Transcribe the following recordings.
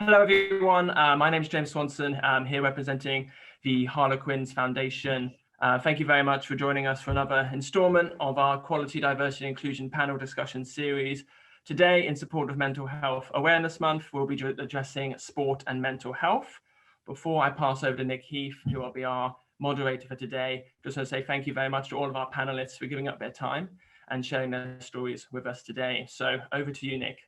Hello everyone, my name is James Swanson. I'm here representing the Harlequins Foundation. Thank you very much for joining us for another instalment of our Quality, Diversity and Inclusion panel discussion series. Today, in support of Mental Health Awareness Month, we'll be addressing sport and mental health. Before I pass over to Nick Heath, who will be our moderator for today, just want to say thank you very much to all of our panelists for giving up their time and sharing their stories with us today. So over to you, Nick.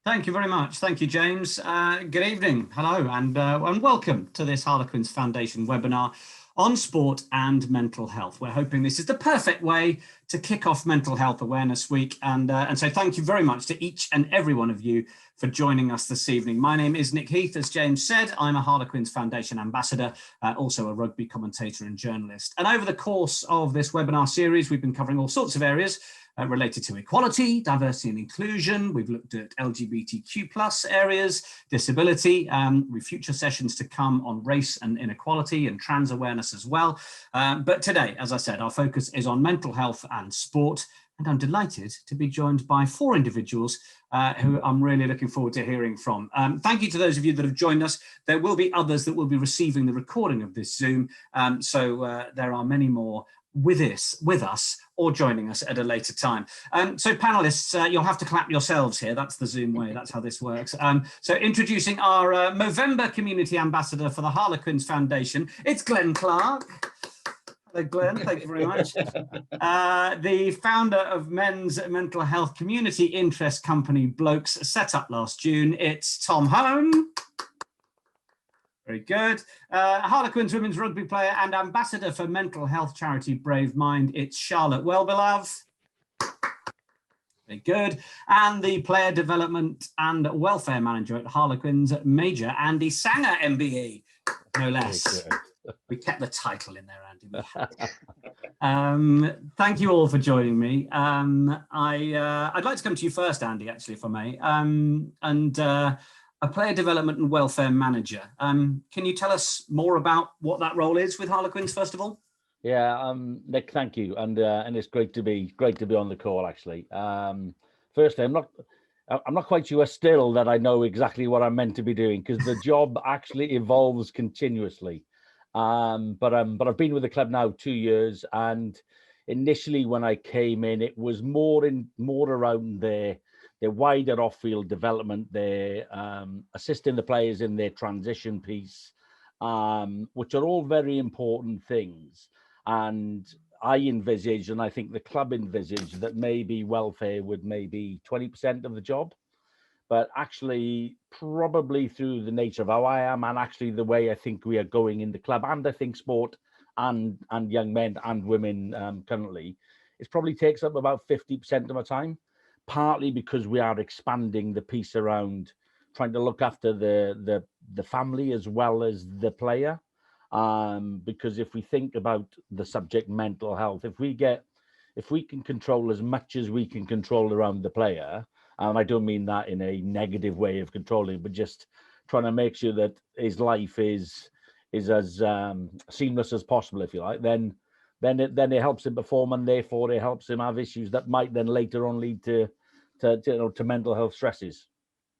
Thank you very much. Thank you, James. Good evening. Hello, and welcome to this Harlequins Foundation webinar on sport and mental health. We're hoping this is the perfect way to kick off Mental Health Awareness Week. And so thank you very much to each and every one of you for joining us this evening. My name is Nick Heath. As James said, I'm a Harlequins Foundation ambassador, also a rugby commentator and journalist. And over the course of this webinar series, we've been covering all sorts of areas related to equality, diversity and inclusion. We've looked at LGBTQ+ areas, disability, with future sessions to come on race and inequality and trans awareness as well. But today, as I said, our focus is on mental health and sport. And I'm delighted to be joined by 4 individuals who I'm really looking forward to hearing from. Thank you to those of you that have joined us. There will be others that will be receiving the recording of this Zoom. So there are many more with us or joining us at a later time. So panelists, you'll have to clap yourselves here. That's the Zoom way, that's how this works. So introducing our Movember Community Ambassador for the Harlequins Foundation, it's Glenn Clark. Hello, Glenn, thank you very much. The founder of men's mental health community interest company blOkes, set up last June, it's Tom Home. Very good. Harlequins women's rugby player and ambassador for mental health charity Brave Mind, it's Charlotte Wellbelove. Very good. And the player development and welfare manager at Harlequins, Major Andy Sanger, MBE, no less. We kept the title in there, Andy. Thank you all for joining me. I'd like to come to you first, Andy, actually, if I may. A player development and welfare manager. Can you tell us more about what that role is with Harlequins, first of all? Yeah, Nick, thank you, and it's great to be on the call. Actually, firstly, I'm not quite sure still that I know exactly what I'm meant to be doing, because the job actually evolves continuously. But I've been with the club now 2 years, and initially when I came in, it was more around their wider off-field development, their assisting the players in their transition piece, which are all very important things. And I envisage, and I think the club envisaged, that maybe welfare would maybe 20% of the job. But actually, probably through the nature of how I am, and actually the way I think we are going in the club, and I think sport and young men and women currently, it probably takes up about 50% of my time. Partly because we are expanding the piece around trying to look after the family as well as the player. Because if we think about the subject mental health, if we can control as much as we can control around the player, and I don't mean that in a negative way of controlling, but just trying to make sure that his life is as seamless as possible, if you like, then it helps him perform, and therefore it helps him have issues that might then later on lead to mental health stresses.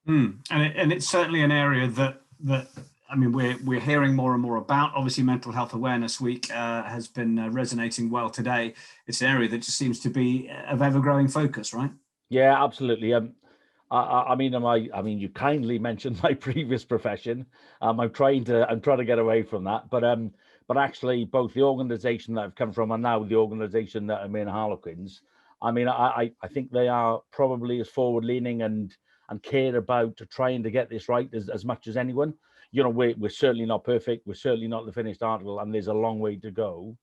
And it's certainly an area that I mean, we're hearing more and more about. Obviously, Mental Health Awareness Week has been resonating well today. It's an area that just seems to be of ever-growing focus, right? Yeah, absolutely. I mean, you kindly mentioned my previous profession. I'm trying to get away from that, but actually, both the organisation that I've come from and now the organisation that I'm in, Harlequins, I mean, I think they are probably as forward-leaning and care about trying to get this right as much as anyone. You know, we're certainly not perfect. We're certainly not the finished article, and there's a long way to go.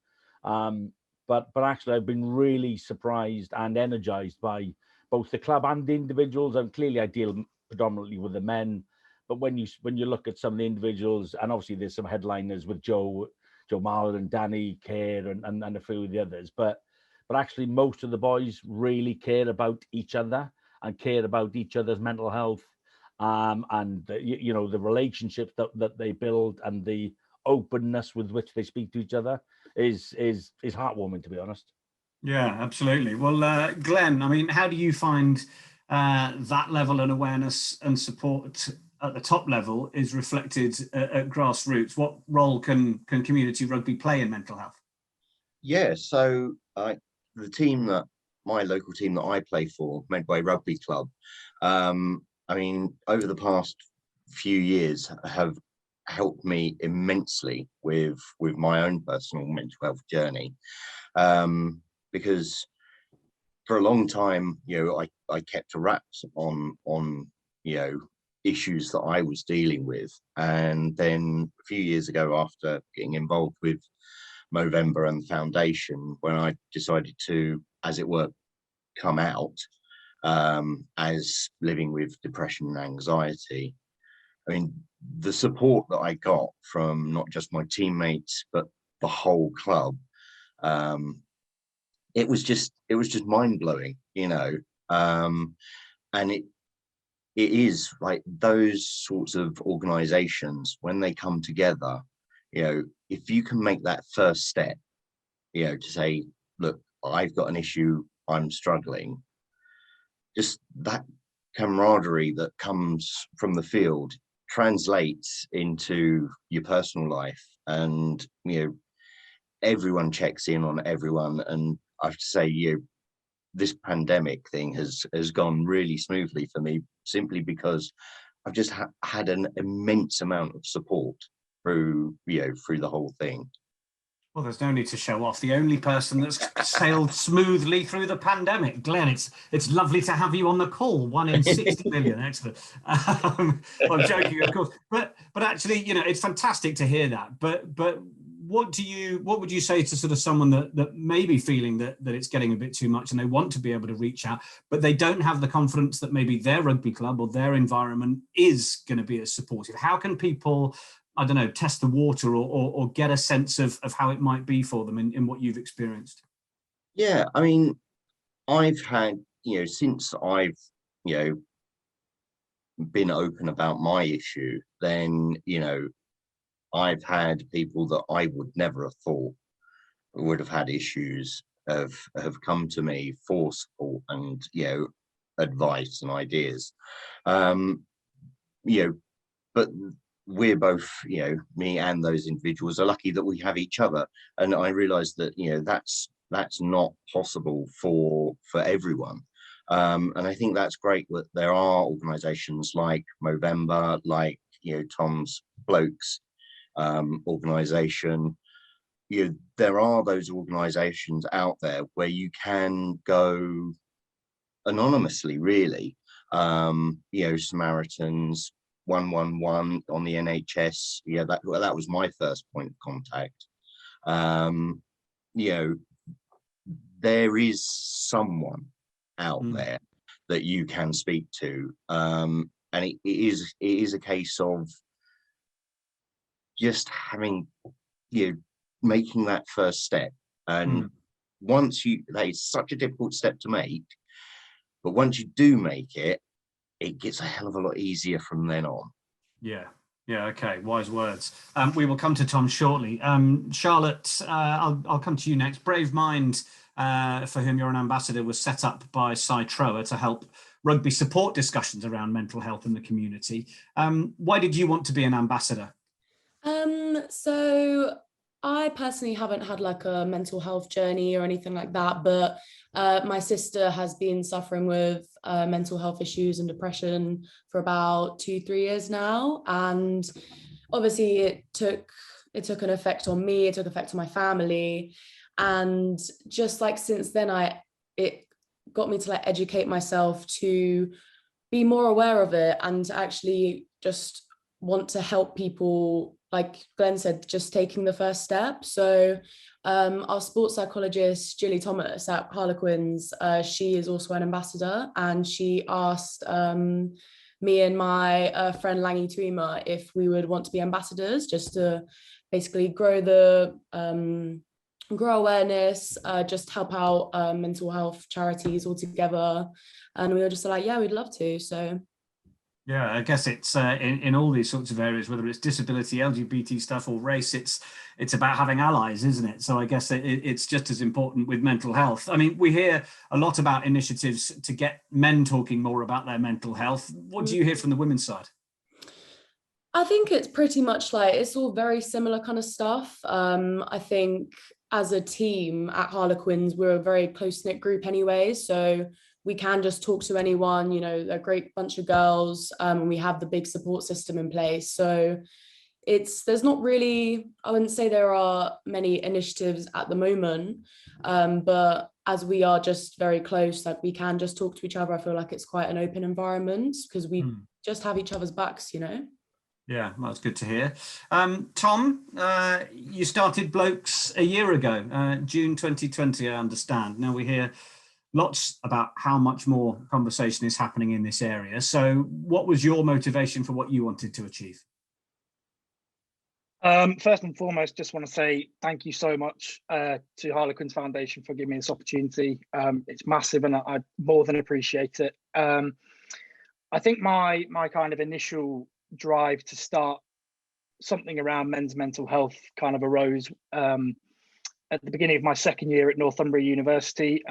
But actually, I've been really surprised and energised by both the club and the individuals. And clearly, I deal predominantly with the men. But when you look at some of the individuals, and obviously there's some headliners with Joe Marler and Danny Kerr and a few of the others, but actually most of the boys really care about each other and care about each other's mental health, and the relationships that they build and the openness with which they speak to each other is heartwarming, to be honest. Yeah, absolutely. Well, Glenn, I mean, how do you find that level of awareness and support at the top level is reflected at grassroots. What role can community rugby play in mental health? Yeah, so my local team that I play for, Medway Rugby Club, I mean, over the past few years have helped me immensely with my own personal mental health journey, because for a long time, I kept a wraps on issues that I was dealing with, and then a few years ago, after getting involved with Movember and the foundation, when I decided to, as it were, come out as living with depression and anxiety. I mean, the support that I got from not just my teammates but the whole club, it was just mind-blowing, and it is like those sorts of organizations, when they come together, if you can make that first step, to say, look, I've got an issue, I'm struggling, just that camaraderie that comes from the field translates into your personal life, and everyone checks in on everyone. And I have to say, this pandemic thing has gone really smoothly for me, simply because I've just had an immense amount of support through the whole thing. Well, there's no need to show off. The only person that's sailed smoothly through the pandemic. Glenn, it's lovely to have you on the call. 1 in 60 million. Excellent. I'm joking, of course, but actually, it's fantastic to hear that. But what would you say to sort of someone that may be feeling that it's getting a bit too much and they want to be able to reach out, but they don't have the confidence that maybe their rugby club or their environment is going to be as supportive? How can people, I don't know, test the water or get a sense of how it might be for them in what you've experienced? Yeah, I mean, I've had, since I've, been open about my issue, then, I've had people that I would never have thought would have had issues have come to me for support and, advice and ideas. But we're both, me and those individuals are lucky that we have each other. And I realized that, that's not possible for everyone. And I think that's great that there are organizations like Movember, like, Tom's blOkes organization. There are those organizations out there where you can go anonymously, really. Samaritans, 111 on the NHS. That was my first point of contact. There is someone out there that you can speak to, and it is a case of just having, making that first step. And that is such a difficult step to make, but once you do make it, it gets a hell of a lot easier from then on. Yeah, okay, wise words. We will come to Tom shortly. Charlotte, I'll come to you next. Brave Mind, for whom you're an ambassador, was set up by Cy Trower to help rugby support discussions around mental health in the community. Why did you want to be an ambassador? So I personally haven't had like a mental health journey or anything like that, but my sister has been suffering with mental health issues and depression for about 2-3 years now. And obviously it took an effect on me, it took effect on my family. And just like since then, it got me to like educate myself to be more aware of it and to actually just want to help people, like Glenn said, just taking the first step. So our sports psychologist, Julie Thomas at Harlequins, she is also an ambassador, and she asked me and my friend Langy Tuima if we would want to be ambassadors, just to basically grow awareness, just help out mental health charities all together. And we were just like, yeah, we'd love to. So yeah, I guess it's in all these sorts of areas, whether it's disability, LGBT stuff, or race, it's about having allies, isn't it? So I guess it's just as important with mental health. I mean, we hear a lot about initiatives to get men talking more about their mental health. What do you hear from the women's side? I think it's pretty much like, it's all very similar kind of stuff. I think as a team at Harlequins, we're a very close-knit group anyway, so we can just talk to anyone, you know, a great bunch of girls, and we have the big support system in place. So there's not really, I wouldn't say there are many initiatives at the moment, but as we are just very close, like we can just talk to each other. I feel like it's quite an open environment because we just have each other's backs, you know. Yeah, that's good to hear. Tom, you started blOkes a year ago, June 2020, I understand. Now we hear lots about how much more conversation is happening in this area. So what was your motivation for what you wanted to achieve? First and foremost, just want to say thank you so much to Harlequins Foundation for giving me this opportunity. It's massive and I more than appreciate it. I think my kind of initial drive to start something around men's mental health kind of arose at the beginning of my second year at Northumbria University.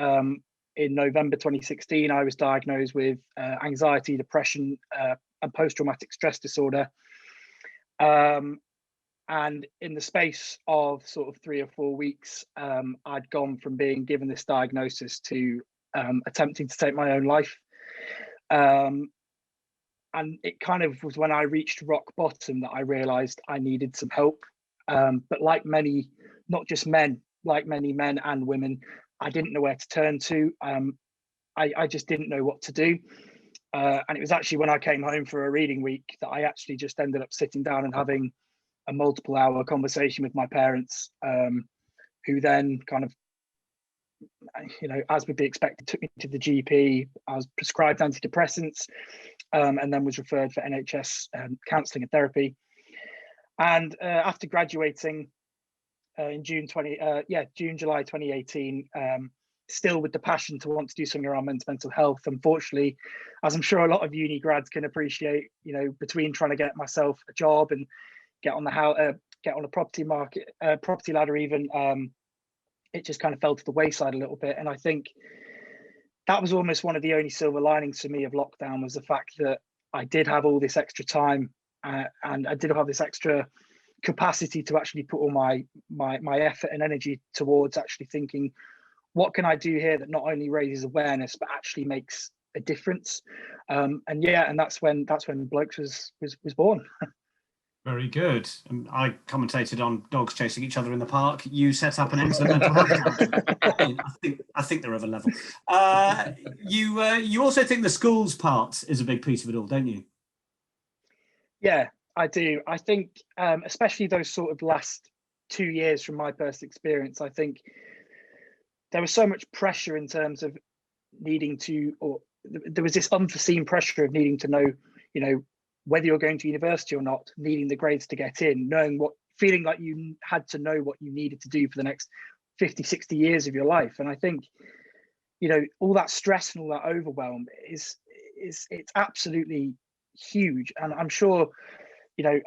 In November 2016, I was diagnosed with anxiety, depression, and post-traumatic stress disorder. And in the space of sort of 3 or 4 weeks, I'd gone from being given this diagnosis to attempting to take my own life. And it kind of was when I reached rock bottom that I realized I needed some help. But like many, not just men, like many men and women, I didn't know where to turn to. I just didn't know what to do. And it was actually when I came home for a reading week that I actually just ended up sitting down and having a multiple-hour conversation with my parents, who then kind of, you know, as would be expected, took me to the GP. I was prescribed antidepressants, and then was referred for NHS counselling and therapy. And after graduating in July 2018, still with the passion to want to do something around mental health. Unfortunately, as I'm sure a lot of uni grads can appreciate, you know, between trying to get myself a job and get on the property market, property ladder even, it just kind of fell to the wayside a little bit. And I think that was almost one of the only silver linings for me of lockdown, was the fact that I did have all this extra time, and I did have this extra capacity to actually put all my effort and energy towards actually thinking, what can I do here that not only raises awareness but actually makes a difference? And that's when blOkes was born. Very good. And I commentated on dogs chasing each other in the park. You set up an excellent mental health council. I think they're of a level. You also think the schools part is a big piece of it all, don't you? Yeah, I do. I think especially those sort of last 2 years, from my personal experience, I think there was so much pressure in terms of needing to, or there was this unforeseen pressure of needing to know, you know, whether you're going to university or not, needing the grades to get in, feeling like you had to know what you needed to do for the next 50, 60 years of your life. And I think, you know, all that stress and all that overwhelm it's absolutely huge. And I'm sure, you know,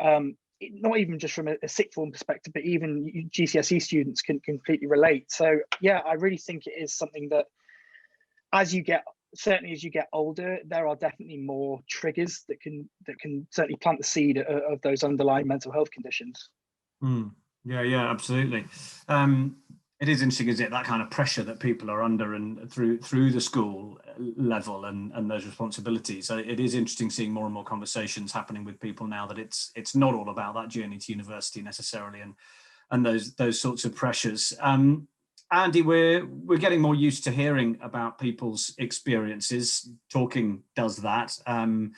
not even just from a sixth form perspective, but even GCSE students can completely relate. So yeah, I really think it is something that as you get older, there are definitely more triggers that can certainly plant the seed of those underlying mental health conditions. Yeah, absolutely. It is interesting, isn't it, that kind of pressure that people are under and through the school level and those responsibilities. So it is interesting seeing more and more conversations happening with people now that it's not all about that journey to university necessarily and those sorts of pressures. Andy, we're getting more used to hearing about people's experiences. Talking does that. And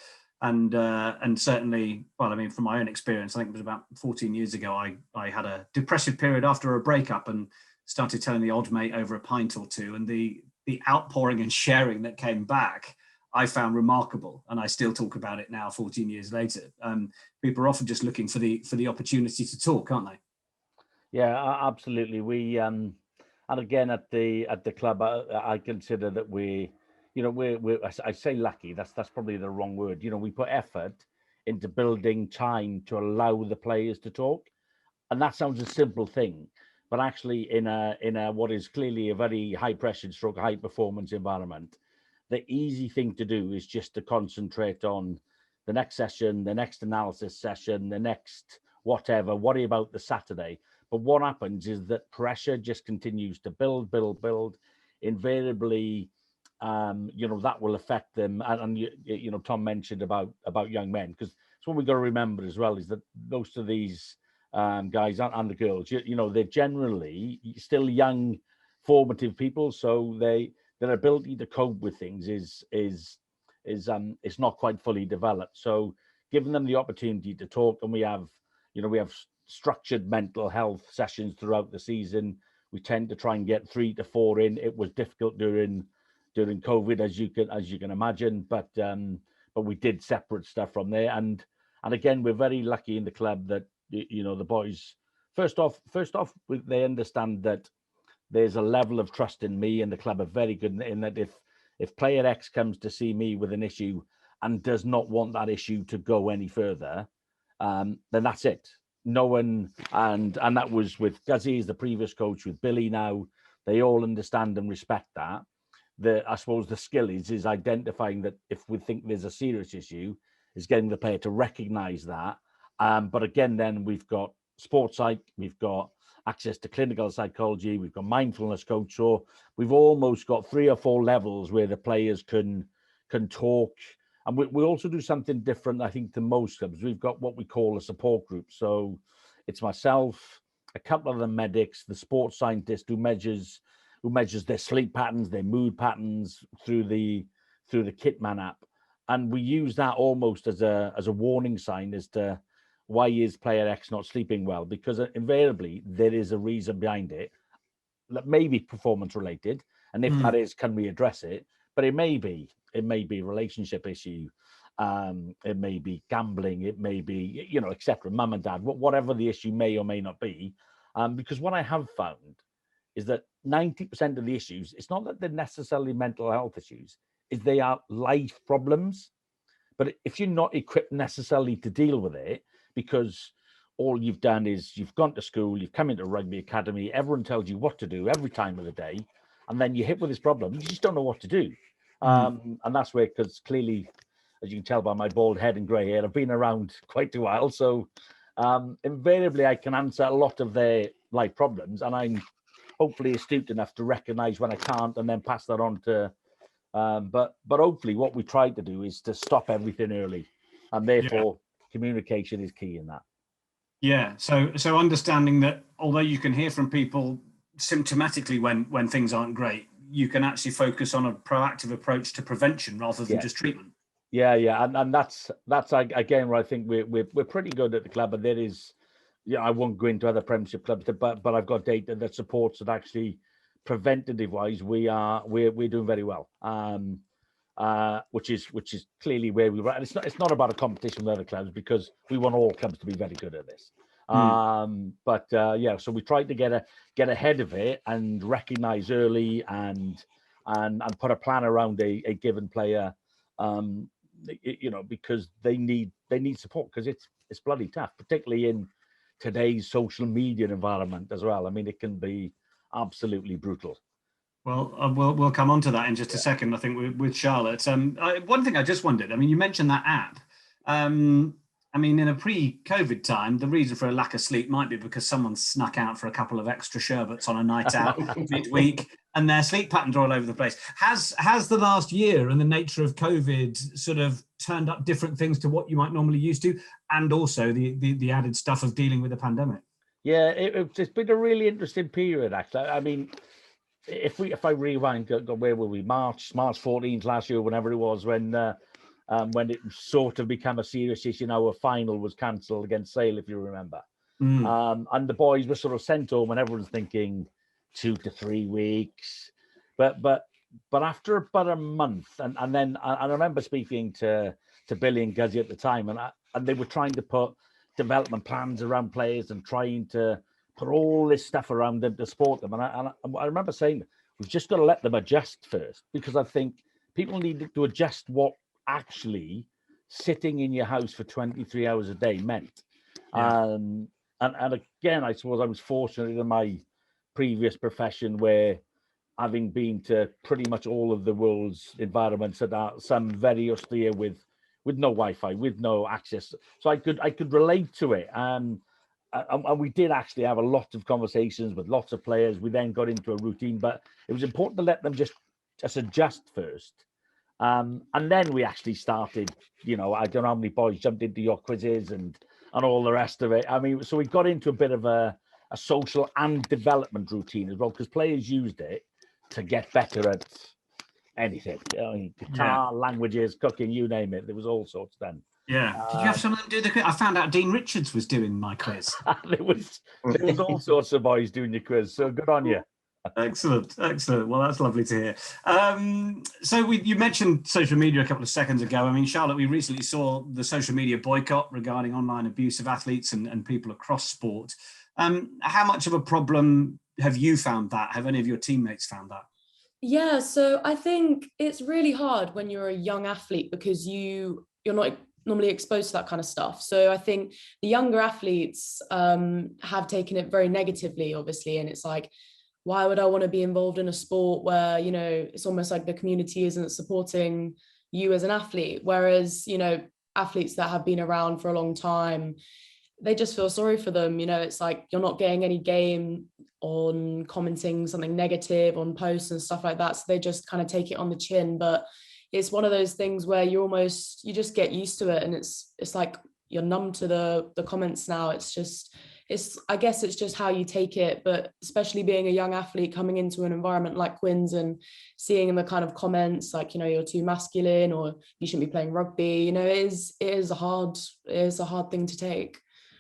certainly, well, I mean, from my own experience, I think it was about 14 years ago, I had a depressive period after a breakup and started telling the odd mate over a pint or two, and the outpouring and sharing that came back, I found remarkable, and I still talk about it now 14 years later. People are often just looking for the opportunity to talk, aren't they? Yeah, absolutely. We and again at the club, I consider that we're I say lucky. That's probably the wrong word. You know, we put effort into building time to allow the players to talk, and that sounds a simple thing, but actually in a what is clearly a very high pressure stroke high performance environment, the easy thing to do is just to concentrate on the next session, the next analysis session, the next whatever, worry about the Saturday. But what happens is that pressure just continues to build. Invariably, that will affect them. And Tom mentioned about young men, because it's what we've got to remember as well, is that most of these guys and the girls, they're generally still young, formative people. So their ability to cope with things is not quite fully developed. So giving them the opportunity to talk, and we have structured mental health sessions throughout the season. We tend to try and get 3 to 4 in. It was difficult during COVID, as you can imagine, but we did separate stuff from there. And again, we're very lucky in the club that the boys, first off, they understand that there's a level of trust in me, and the club are very good in that if player X comes to see me with an issue and does not want that issue to go any further, then that's it. No one, and that was with Guzzy as the previous coach, with Billy now. They all understand and respect that. I suppose the skill is identifying that if we think there's a serious issue, is getting the player to recognise that. But again, then we've got sports psych, we've got access to clinical psychology, we've got mindfulness coach. So we've almost got 3 or 4 levels where the players can talk. And we also do something different, I think, to most clubs. We've got what we call a support group. So it's myself, a couple of the medics, the sports scientist who measures their sleep patterns, their mood patterns through the Kitman app. And we use that almost as a warning sign as to why is player X not sleeping well, because invariably there is a reason behind it that may be performance related. And if that is, can we address it? But it may be a relationship issue. It may be gambling. It may be, etc. Mum and dad, whatever the issue may or may not be. Because what I have found is that 90% of the issues, it's not that they're necessarily mental health issues, is they are life problems. But if you're not equipped necessarily to deal with it, because all you've done is you've gone to school, you've come into rugby academy, everyone tells you what to do every time of the day, and then you hit with this problem, you just don't know what to do. And that's where, because clearly, as you can tell by my bald head and grey hair, I've been around quite a while. So invariably, I can answer a lot of their life problems, and I'm hopefully astute enough to recognise when I can't, and then pass that on to. But hopefully, what we tried to do is to stop everything early, and therefore communication is key in that. Yeah. So understanding that although you can hear from people symptomatically when things aren't great, you can actually focus on a proactive approach to prevention rather than just treatment. Yeah, and that's again where I think we're pretty good at the club, and there is, I won't go into other Premiership clubs, but I've got data that supports that actually preventative wise we're doing very well, which is clearly where we were. And it's not about a competition with other clubs, because we want all clubs to be very good at this. So we tried to get ahead of it and recognize early and put a plan around a given player, because they need support, because it's bloody tough, particularly in today's social media environment as well. I mean, it can be absolutely brutal. Well, we'll come on to that in just a second, I think, with Charlotte. One thing I just wondered, I mean, you mentioned that app. I mean, in a pre-COVID time, the reason for a lack of sleep might be because someone snuck out for a couple of extra sherbets on a night out midweek, and their sleep patterns are all over the place. Has the last year and the nature of COVID sort of turned up different things to what you might normally used to, and also the added stuff of dealing with the pandemic? Yeah, it's been a really interesting period, actually. I mean, if I rewind, where were we? March 14th last year, whenever it was, when it sort of became a serious issue. Our final was cancelled against Sale, if you remember. And the boys were sort of sent home, and everyone's thinking 2 to 3 weeks. But after about a month, and then I remember speaking to Billy and Guzzy at the time, and they were trying to put development plans around players and trying to put all this stuff around them to support them. And I remember saying, we've just got to let them adjust first, because I think people need to adjust what actually sitting in your house for 23 hours a day meant. And again, I suppose I was fortunate in my previous profession, where having been to pretty much all of the world's environments that are some very austere with with no Wi-Fi, with no access. So I could relate to it. And we did actually have a lot of conversations with lots of players. We then got into a routine, but it was important to let them just adjust first. And then we actually started, I don't know how many boys jumped into your quizzes and all the rest of it. I mean, so we got into a bit of a social and development routine as well, because players used it to get better at anything. Guitar, languages, cooking, you name it. There was all sorts then. Yeah. Did you have some of them do the quiz? I found out Dean Richards was doing my quiz. there was all sorts of boys doing your quiz. So good on you. Excellent. Well, that's lovely to hear. So you mentioned social media a couple of seconds ago. I mean, Charlotte, we recently saw the social media boycott regarding online abuse of athletes and people across sport. How much of a problem have you found that? Have any of your teammates found that? Yeah, so I think it's really hard when you're a young athlete because you're not normally exposed to that kind of stuff. So I think the younger athletes have taken it very negatively, obviously, and it's like, why would I want to be involved in a sport where, it's almost like the community isn't supporting you as an athlete? Whereas, athletes that have been around for a long time, they just feel sorry for them. It's like you're not getting any gain on commenting something negative on posts and stuff like that. So they just kind of take it on the chin. But it's one of those things where you just get used to it. And it's like you're numb to the comments now. I guess it's just how you take it, but especially being a young athlete coming into an environment like Quins and seeing the kind of comments like, you're too masculine or you shouldn't be playing rugby, it is a hard thing to take.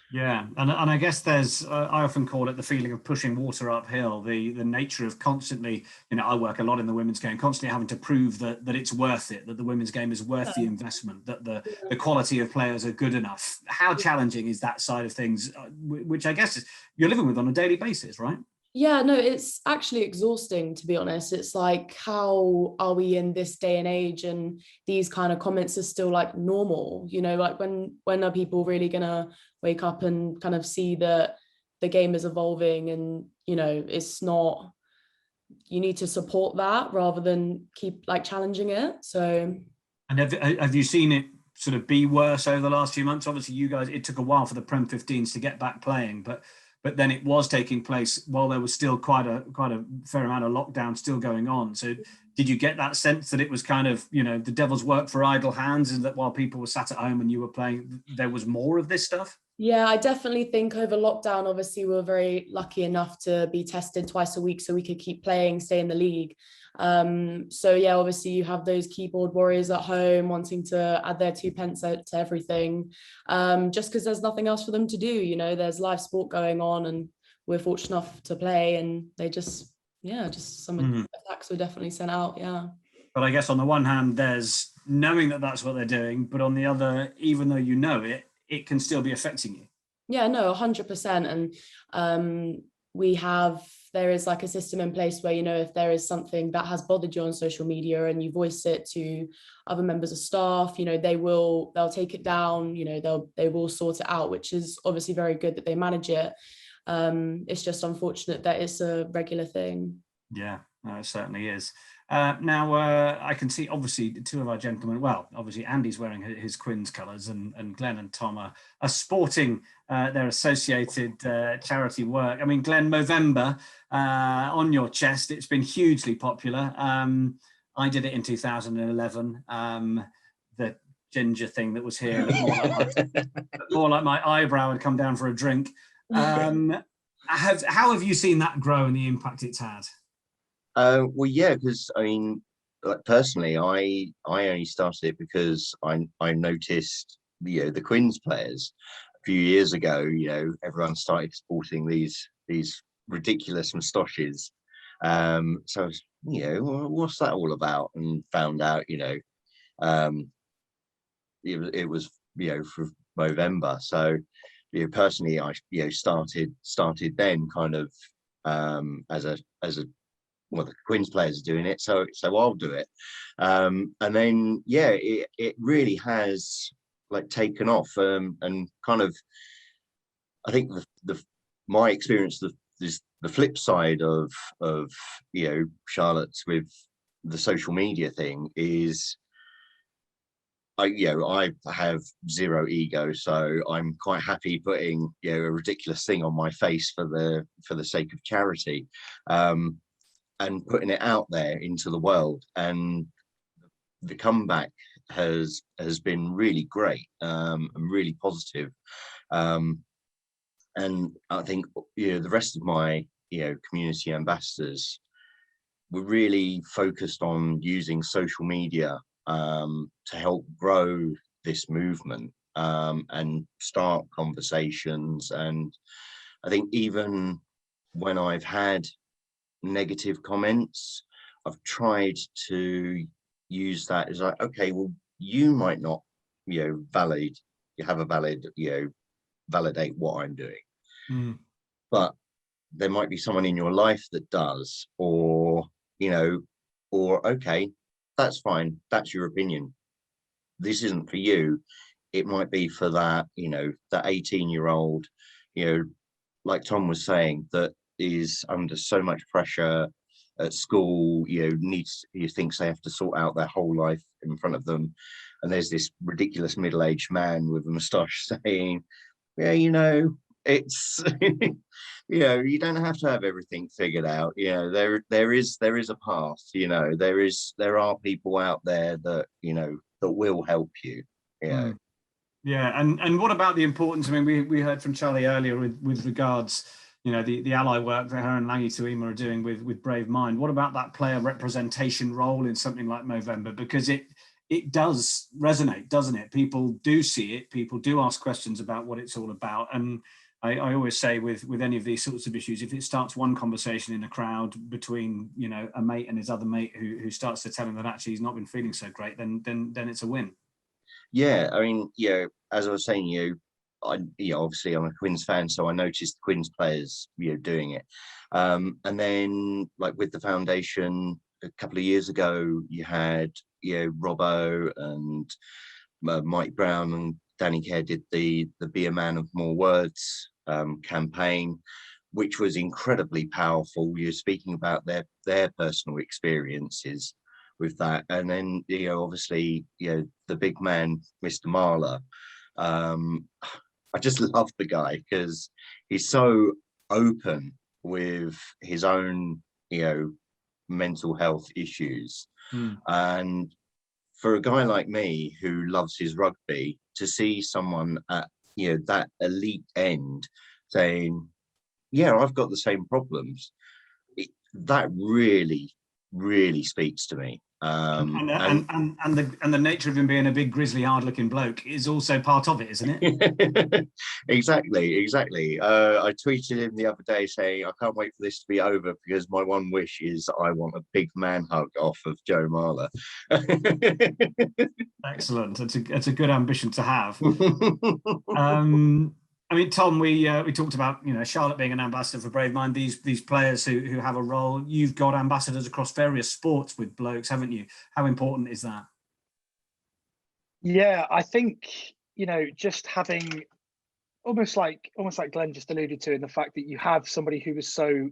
Yeah, and I guess there's, I often call it the feeling of pushing water uphill, the nature of constantly, I work a lot in the women's game, constantly having to prove that it's worth it, that the women's game is worth the investment, that the quality of players are good enough. How challenging is that side of things, which I guess you're living with on a daily basis, right? Yeah, no, it's actually exhausting, to be honest. It's like, how are we in this day and age and these kind of comments are still like normal, like when are people really gonna wake up and kind of see that the game is evolving and, it's not, you need to support that rather than keep like challenging it. So. And have you seen it sort of be worse over the last few months? Obviously you guys, it took a while for the Prem 15s to get back playing, but then it was taking place while there was still quite a fair amount of lockdown still going on. So did you get that sense that it was kind of, the devil's work for idle hands, and that while people were sat at home and you were playing, there was more of this stuff? Yeah, I definitely think over lockdown, obviously we were very lucky enough to be tested twice a week so we could keep playing, stay in the league. So yeah, obviously you have those keyboard warriors at home wanting to add their 2 pence to everything, just because there's nothing else for them to do. There's live sport going on and we're fortunate enough to play, and they just some attacks were definitely sent out. Yeah. But I guess on the one hand, there's knowing that that's what they're doing, but on the other, even though you know it, it can still be affecting you. Yeah, no, 100%. And there is like a system in place where, if there is something that has bothered you on social media and you voice it to other members of staff, they'll take it down, they will sort it out, which is obviously very good that they manage it. It's just unfortunate that it's a regular thing. Yeah, it certainly is. Now, I can see, obviously, two of our gentlemen, well, obviously Andy's wearing his Quins colours and Glenn and Tom are sporting their associated charity work. I mean, Glenn, Movember on your chest, it's been hugely popular. I did it in 2011. The ginger thing that was here, more like my eyebrow had come down for a drink. How have you seen that grow and the impact it's had? Well, yeah, because I mean, like, personally, I only started it because I noticed the Quins players a few years ago. Everyone started sporting these ridiculous moustaches. So I was, what's that all about? And found out, it was for Movember. So personally, I started then kind of as a well, the Quins players are doing it, so I'll do it, and then it really has like taken off, and kind of, I think my experience, the flip side of Charlotte's with the social media thing is I have zero ego, so I'm quite happy putting a ridiculous thing on my face for the sake of charity, and putting it out there into the world. And the comeback has been really great, and really positive. And I think the rest of my community ambassadors were really focused on using social media to help grow this movement, and start conversations. And I think even when I've had negative comments, I've tried to use that as like, okay, well, you might not validate what I'm doing, but there might be someone in your life that does, or okay, that's fine, that's your opinion, this isn't for you. It might be for that that 18-year-old, like Tom was saying, that is under so much pressure at school, thinks they have to sort out their whole life in front of them, and there's this ridiculous middle-aged man with a moustache saying, it's you don't have to have everything figured out. There is a path. There are people out there that that will help you. Yeah, and what about the importance? I mean, we heard from Charlie earlier with regards, the ally work that her and Langi Tuima are doing with Brave Mind. What about that player representation role in something like Movember? Because it does resonate, doesn't it? People do see it. People do ask questions about what it's all about. And I always say with any of these sorts of issues, if it starts one conversation in a crowd between a mate and his other mate who starts to tell him that actually he's not been feeling so great, then it's a win. Yeah, I mean, as I was saying, obviously I'm a Quins fan, so I noticed the Quins players, doing it. And then, like with the foundation, a couple of years ago, you had, Robbo and Mike Brown and Danny Kerr did the Be a Man of More Words campaign, which was incredibly powerful. You're speaking about their personal experiences with that. And then obviously the big man, Mr. Marler, I just love the guy because he's so open with his own mental health issues. And for a guy like me who loves his rugby, to see someone at that elite end saying, I've got the same problems, that really speaks to me. And the nature of him being a big grizzly hard-looking bloke is also part of it, isn't it? Exactly. I tweeted him the other day saying, I can't wait for this to be over because my one wish is I want a big man hug off of Joe Marler. Excellent. It's a good ambition to have. I mean, Tom, we talked about Charlotte being an ambassador for Brave Mind. These players who have a role. You've got ambassadors across various sports with blokes, haven't you? How important is that? Yeah, I think just having almost like Glenn just alluded to, in the fact that you have somebody who is so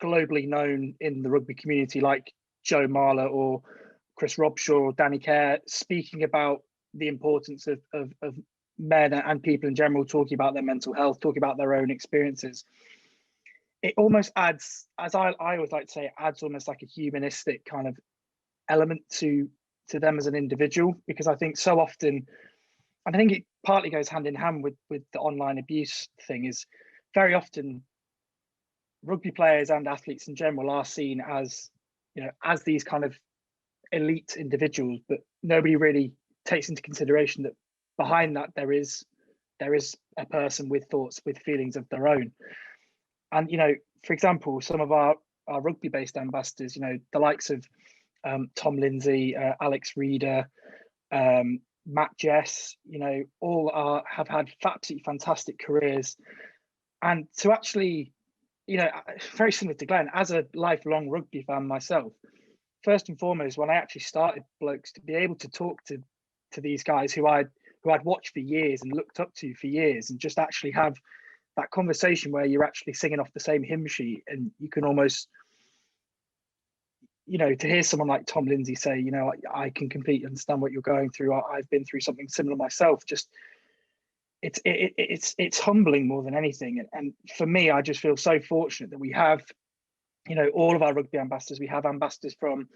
globally known in the rugby community, like Joe Marler or Chris Robshaw or Danny Kerr, speaking about the importance of men and people in general, talking about their mental health, talking about their own experiences. It almost adds, as I always like to say, it adds almost like a humanistic kind of element to them as an individual, because I think so often, and I think it partly goes hand in hand with the online abuse thing, is very often rugby players and athletes in general are seen as as these kind of elite individuals, but nobody really takes into consideration that behind that there is a person with thoughts, with feelings of their own. And for example, some of our rugby based ambassadors, the likes of Tom Lindsay, Alex Reeder, Matt Jess, all have had absolutely fantastic careers. And to actually, very similar to Glenn, as a lifelong rugby fan myself, first and foremost, when I actually started blokes, to be able to talk to these guys who I'd watched for years and looked up to for years, and just actually have that conversation where you're actually singing off the same hymn sheet, and you can almost, you know, to hear someone like Tom Lindsay say, you know, I can completely understand what you're going through. I've been through something similar myself. Just it's humbling more than anything. And for me, I just feel so fortunate that we have, you know, all of our rugby ambassadors. We have ambassadors from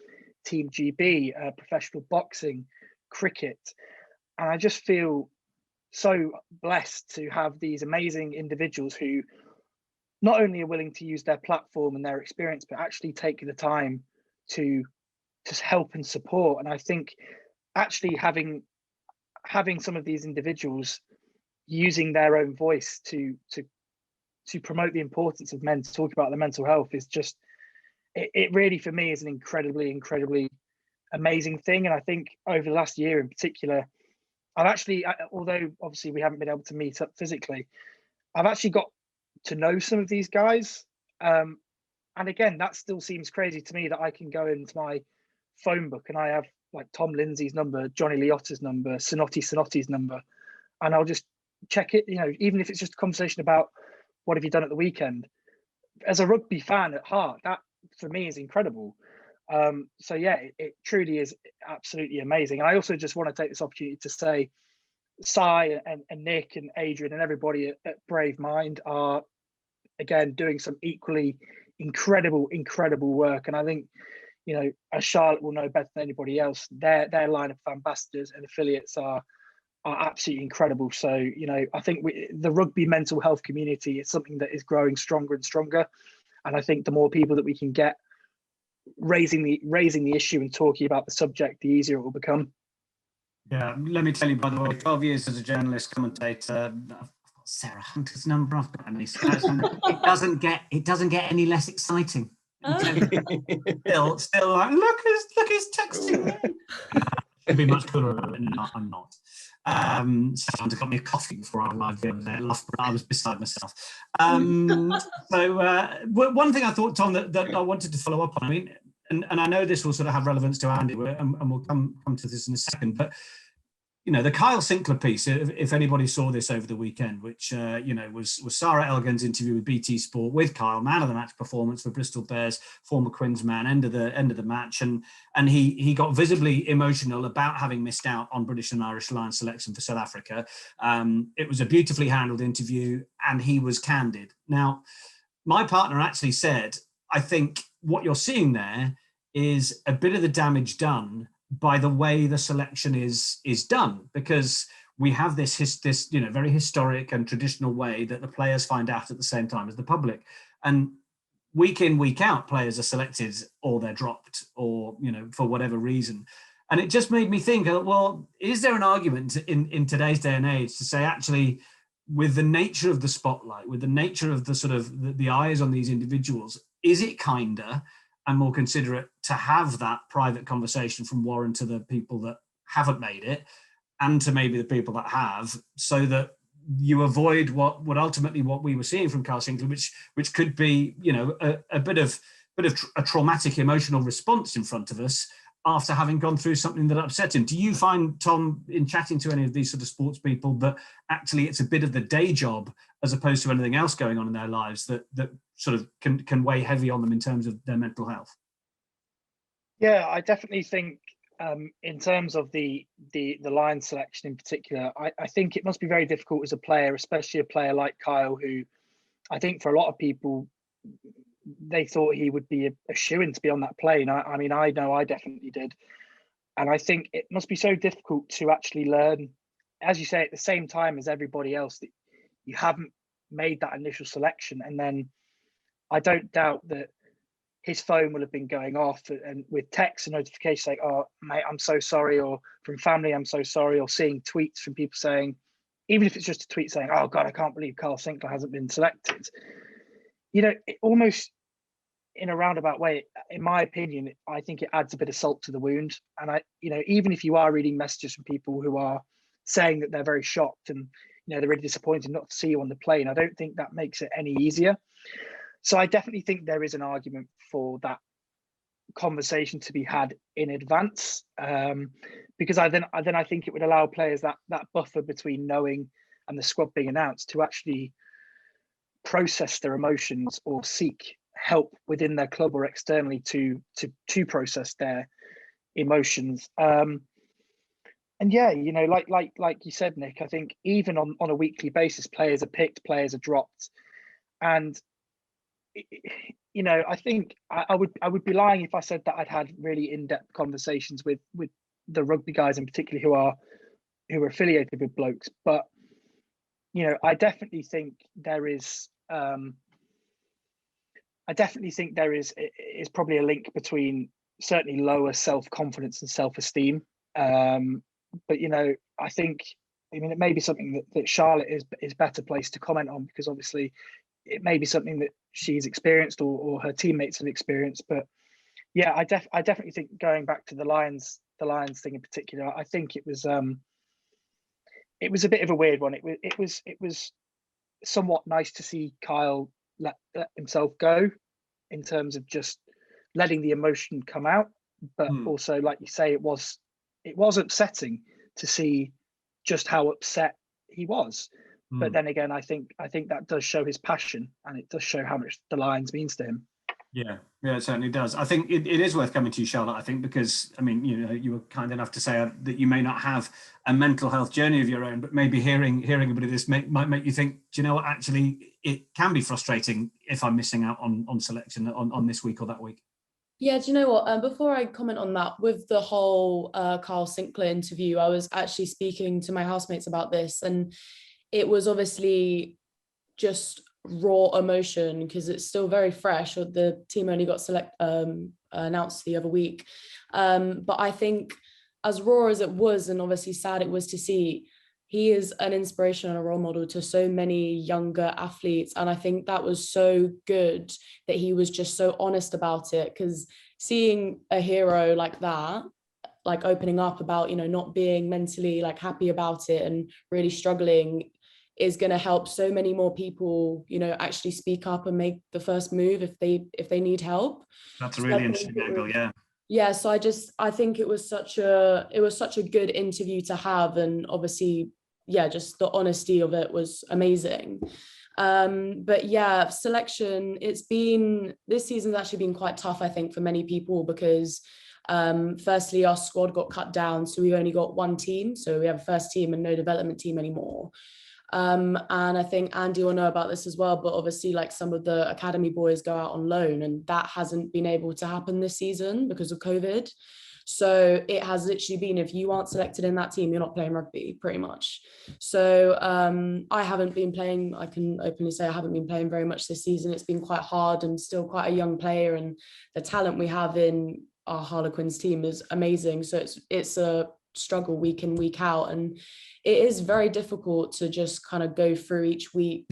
Team GB, professional boxing, cricket, and I just feel so blessed to have these amazing individuals who not only are willing to use their platform and their experience, but actually take the time to just help and support. And I think actually having some of these individuals using their own voice to promote the importance of men, to talk about their mental health, is just, it really for me is an incredibly amazing thing. And I think over the last year in particular, I've actually, although obviously we haven't been able to meet up physically, I've actually got to know some of these guys. And again, that still seems crazy to me that I can go into my phone book and I have like Tom Lindsay's number, Johnny Liotta's number, Sonotti's number, and I'll just check it, you know, even if it's just a conversation about what have you done at the weekend. As a rugby fan at heart, that for me is incredible. So yeah, it truly is absolutely amazing. And I also just want to take this opportunity to say Sai and Nick and Adrian and everybody at Brave Mind are again doing some equally incredible work. And I think, you know, as Charlotte will know better than anybody else, their line of ambassadors and affiliates are absolutely incredible. So, you know, I think the rugby mental health community is something that is growing stronger and stronger. And I think the more people that we can get raising the issue and talking about the subject, the easier it will become. Yeah, let me tell you, by the way, 12 years as a journalist commentator, I've got Sarah Hunter's number, I've got Emily Scott's number. It doesn't get any less exciting. Still like, look who's texting me. I'd be much cooler about it. No, I'm not. Sandra got me a coffee before I arrived the other day. I was beside myself. So one thing I thought, Tom, that I wanted to follow up on, I mean, and I know this will sort of have relevance to Andy, and we'll come to this in a second, but you know, the Kyle Sinclair piece, if anybody saw this over the weekend, which you know, was Sarah Elgan's interview with BT Sport with Kyle, man of the match performance for Bristol Bears, former Quins man, end of the match, and he got visibly emotional about having missed out on British and Irish Lions selection for South Africa. It was a beautifully handled interview, and he was candid. Now, my partner actually said, I think what you're seeing there is a bit of the damage done by the way the selection is done, because we have this you know, very historic and traditional way that the players find out at the same time as the public, and week in, week out, players are selected or they're dropped, or you know, for whatever reason. And it just made me think, well, is there an argument in today's day and age to say, actually, with the nature of the spotlight, with the nature of the sort of the eyes on these individuals, is it kinder and more considerate to have that private conversation from Warren to the people that haven't made it, and to maybe the people that have, so that you avoid what ultimately what we were seeing from Kyle Sinclair, which could be, you know, a bit of a traumatic emotional response in front of us after having gone through something that upset him. Do you find, Tom, in chatting to any of these sort of sports people, that actually it's a bit of the day job as opposed to anything else going on in their lives that sort of can weigh heavy on them in terms of their mental health? Yeah, I definitely think in terms of the line selection in particular, I think it must be very difficult as a player, especially a player like Kyle, who I think for a lot of people, they thought he would be a shoo-in to be on that plane. I mean, I know I definitely did. And I think it must be so difficult to actually learn, as you say, at the same time as everybody else, that you haven't made that initial selection. And then I don't doubt that his phone will have been going off and with texts and notifications like, oh, mate, I'm so sorry, or from family, I'm so sorry, or seeing tweets from people saying, even if it's just a tweet saying, oh God, I can't believe Kyle Sinclair hasn't been selected. You know, it almost in a roundabout way, in my opinion, I think it adds a bit of salt to the wound. And you know, even if you are reading messages from people who are saying that they're very shocked and, you know, they're really disappointed not to see you on the plane, I don't think that makes it any easier. So I definitely think there is an argument for that conversation to be had in advance, because I think it would allow players that buffer between knowing and the squad being announced to actually process their emotions or seek help within their club or externally to process their emotions. And yeah, you know, like you said, Nick, I think even on a weekly basis, players are picked, players are dropped, and you know, I think I would be lying if I said that I'd had really in-depth conversations with the rugby guys in particular who are affiliated with blOkes, but you know, I definitely think there is is probably a link between certainly lower self-confidence and self-esteem. But you know, I mean, it may be something that Charlotte is better placed to comment on, because obviously it may be something that she's experienced or her teammates have experienced. But yeah, I definitely think, going back to the Lions thing in particular, I think it was a bit of a weird one. It was somewhat nice to see Kyle let himself go in terms of just letting the emotion come out, but also, like you say, it was upsetting to see just how upset he was. But then again, I think that does show his passion, and it does show how much the Lions means to him. Yeah, it certainly does. I think it is worth coming to you, Charlotte, I think, because, I mean, you know, you were kind enough to say that you may not have a mental health journey of your own, but maybe hearing a bit of this might make you think, do you know what, actually, it can be frustrating if I'm missing out on selection on this week or that week. Yeah, do you know what? Before I comment on that, with the whole Carl Sinclair interview, I was actually speaking to my housemates about this, and it was obviously just raw emotion because it's still very fresh. Or the team only got announced the other week, but I think, as raw as it was, and obviously sad it was to see, he is an inspiration and a role model to so many younger athletes. And I think that was so good that he was just so honest about it, because seeing a hero like that, like opening up about, you know, not being mentally like happy about it and really struggling, is going to help so many more people, you know, actually speak up and make the first move if they need help. That's a really interesting angle. Yeah, so I think it was such a good interview to have, and obviously, yeah, just the honesty of it was amazing. But yeah, selection, this season's actually been quite tough, I think, for many people, because firstly, our squad got cut down, so we've only got one team, so we have a first team and no development team anymore. And I think Andy will know about this as well, but obviously, like, some of the academy boys go out on loan, and that hasn't been able to happen this season because of COVID. So it has literally been, if you aren't selected in that team, you're not playing rugby, pretty much. So I haven't been playing, I can openly say I haven't been playing very much this season. It's been quite hard, and still quite a young player, and the talent we have in our Harlequins team is amazing. So it's a struggle week in, week out, and it is very difficult to just kind of go through each week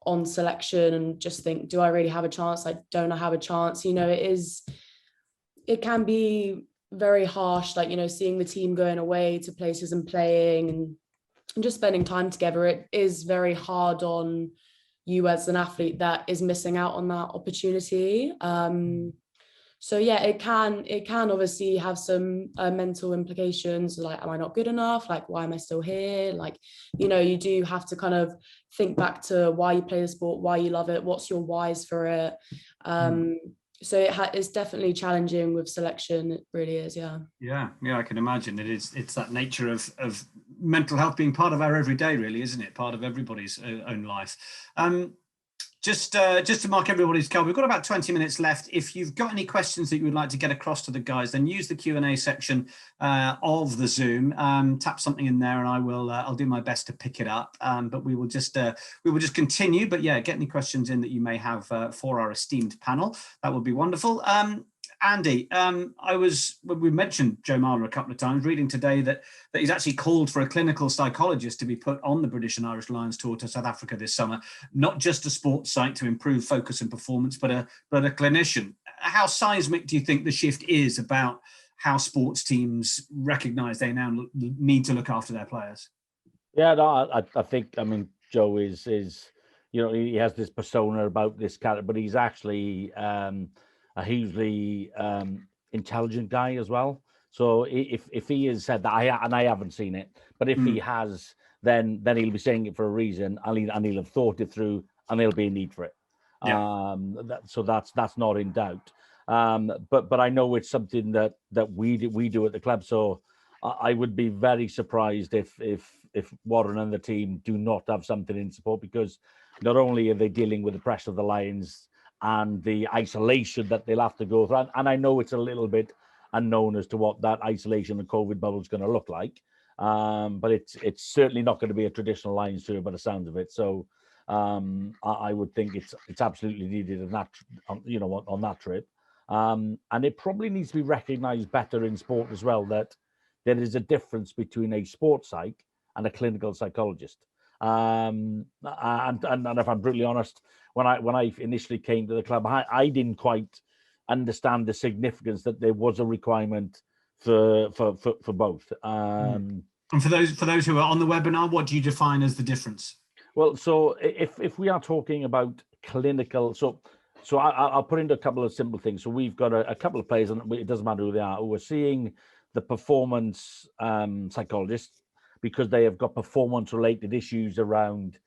on selection and just think, do I really have a chance? Like, don't I have a chance? You know, it can be very harsh, like, you know, seeing the team going away to places and playing and just spending time together. It is very hard on you as an athlete that is missing out on that opportunity. So yeah, it can obviously have some mental implications, like, am I not good enough? Like, why am I still here? Like, you know, you do have to kind of think back to why you play the sport, why you love it, what's your whys for it. So it's definitely challenging with selection. It really is, yeah. Yeah, I can imagine. It's that nature of mental health being part of our everyday, really, isn't it? Part of everybody's own life. Just to mark everybody's card, we've got about 20 minutes left. If you've got any questions that you would like to get across to the guys, then use the Q&A section of the Zoom. Tap something in there, and I'll do my best to pick it up. But we will just continue. But yeah, get any questions in that you may have for our esteemed panel. That would be wonderful. Andy, we mentioned Joe Marler a couple of times, reading today that he's actually called for a clinical psychologist to be put on the British and Irish Lions tour to South Africa this summer, not just a sports site to improve focus and performance, but a clinician. How seismic do you think the shift is about how sports teams recognise they now need to look after their players? Yeah, no, I think, I mean, Joe is, you know, he has this persona about this character, but he's actually a hugely intelligent guy as well. So if he has said that, I haven't seen it, but if he has, then he'll be saying it for a reason, and he'll have thought it through, and there'll be a need for it. Yeah. So that's not in doubt. But I know it's something that we do at the club. So I would be very surprised if Warren and the team do not have something in support, because not only are they dealing with the pressure of the Lions and the isolation that they'll have to go through, and I know it's a little bit unknown as to what that isolation and COVID bubble is going to look like, but it's certainly not going to be a traditional Lions tour by the sounds of it. So I would think it's absolutely needed in that, on that trip, and it probably needs to be recognised better in sport as well, that there is a difference between a sports psych and a clinical psychologist. And if I'm brutally honest, when I initially came to the club, I didn't quite understand the significance that there was a requirement for both. And for those who are on the webinar, what do you define as the difference? Well, so if we are talking about clinical, so I'll put into a couple of simple things. So we've got a couple of players, and it doesn't matter who they are, who are seeing the performance psychologists because they have got performance-related issues around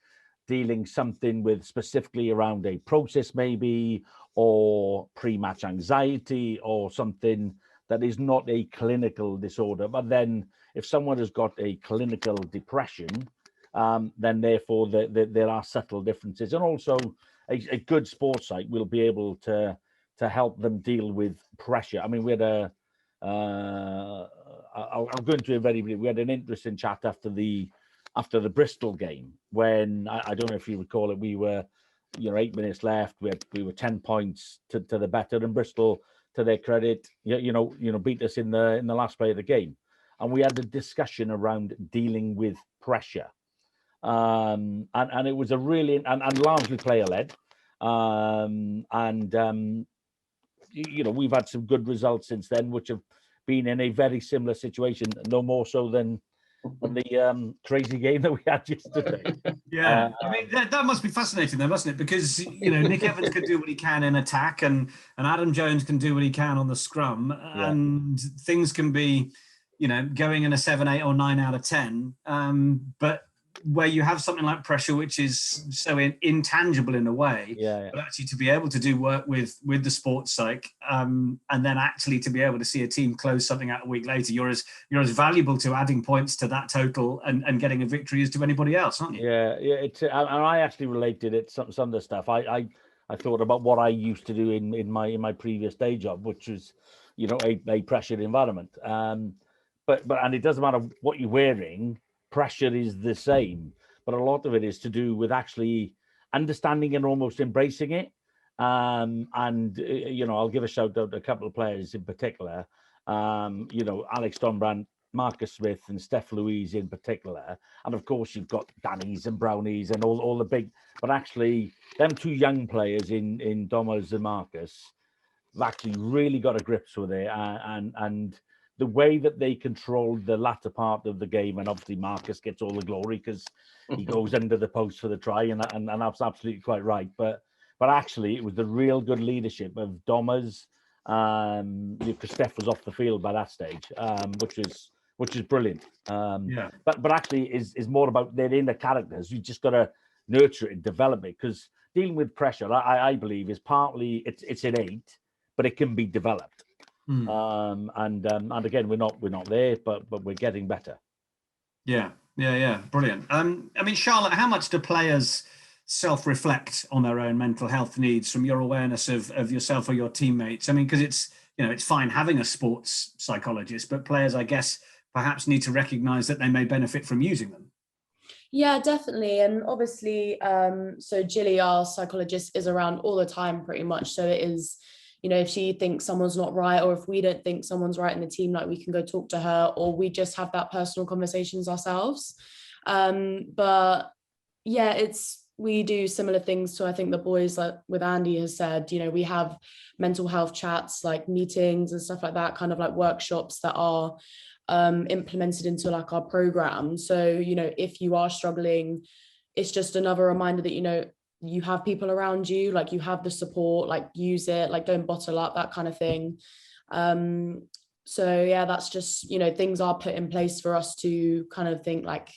dealing something with specifically around a process maybe, or pre-match anxiety, or something that is not a clinical disorder. But then if someone has got a clinical depression, then therefore there are subtle differences. And also a good sports psych will be able to help them deal with pressure. I mean, we had I'll go into it very briefly. We had an interesting chat after the Bristol game, when I don't know if you recall it, we were 8 minutes left, we were 10 points to the better, and Bristol, to their credit, beat us in the last play of the game, and we had a discussion around dealing with pressure, and it was a really and largely player led, we've had some good results since then, which have been in a very similar situation, no more so than the crazy game that we had yesterday. Yeah, I mean that must be fascinating, though, mustn't it? Because Nick Evans can do what he can in attack, and Adam Jones can do what he can on the scrum, and things can be, going in a 7, 8, or 9 out of 10. But where you have something like pressure, which is so intangible in a way, but actually to be able to do work with the sports psych, and then actually to be able to see a team close something out a week later, you're as valuable to adding points to that total and getting a victory as to anybody else, aren't you? And I actually related it some of the stuff. I thought about what I used to do in my previous day job, which was a pressured environment, but it doesn't matter what you're wearing. Pressure is the same, but a lot of it is to do with actually understanding and almost embracing it. I'll give a shout out to a couple of players in particular. Alex Donbrand, Marcus Smith, and Steph Louise in particular, and of course you've got Dannies and Brownies and all the big. But actually, them two young players in Domos and Marcus have actually really got a grips with it, and the way that they controlled the latter part of the game, and obviously Marcus gets all the glory because he goes under the post for the try, and that's absolutely quite right. But actually, it was the real good leadership of Dommers, because Steph was off the field by that stage, which is brilliant. But actually, is more about their inner characters. You just got to nurture it and develop it, because dealing with pressure, I believe, is partly it's innate, but it can be developed. And again, we're not there, but we're getting better. Brilliant. I mean, Charlotte, how much do players self-reflect on their own mental health needs from your awareness of yourself or your teammates? I mean, because it's fine having a sports psychologist, but players, I guess, perhaps need to recognize that they may benefit from using them. Yeah, definitely. And obviously, so Jilly, our psychologist, is around all the time pretty much. So it is, if she thinks someone's not right, or if we don't think someone's right in the team, like, we can go talk to her, or we just have that personal conversations ourselves. But yeah, we do similar things to, I think, the boys, like with Andy has said, we have mental health chats, like meetings and stuff like that, kind of like workshops that are implemented into like our program. So, if you are struggling, it's just another reminder that, you have people around you, like you have the support, like use it, like don't bottle up, that kind of thing. So yeah, that's just, things are put in place for us to kind of think like,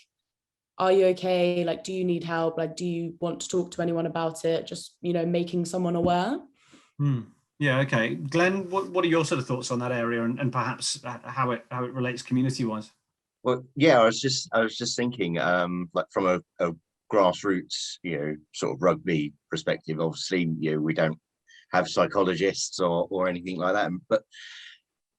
are you okay? Like, do you need help? Like, do you want to talk to anyone about it? Just, making someone aware. Yeah, okay. Glenn, what are your sort of thoughts on that area, and perhaps how it relates community-wise? Well, yeah, I was just thinking, like from a grassroots, sort of rugby perspective. Obviously, we don't have psychologists or anything like that, but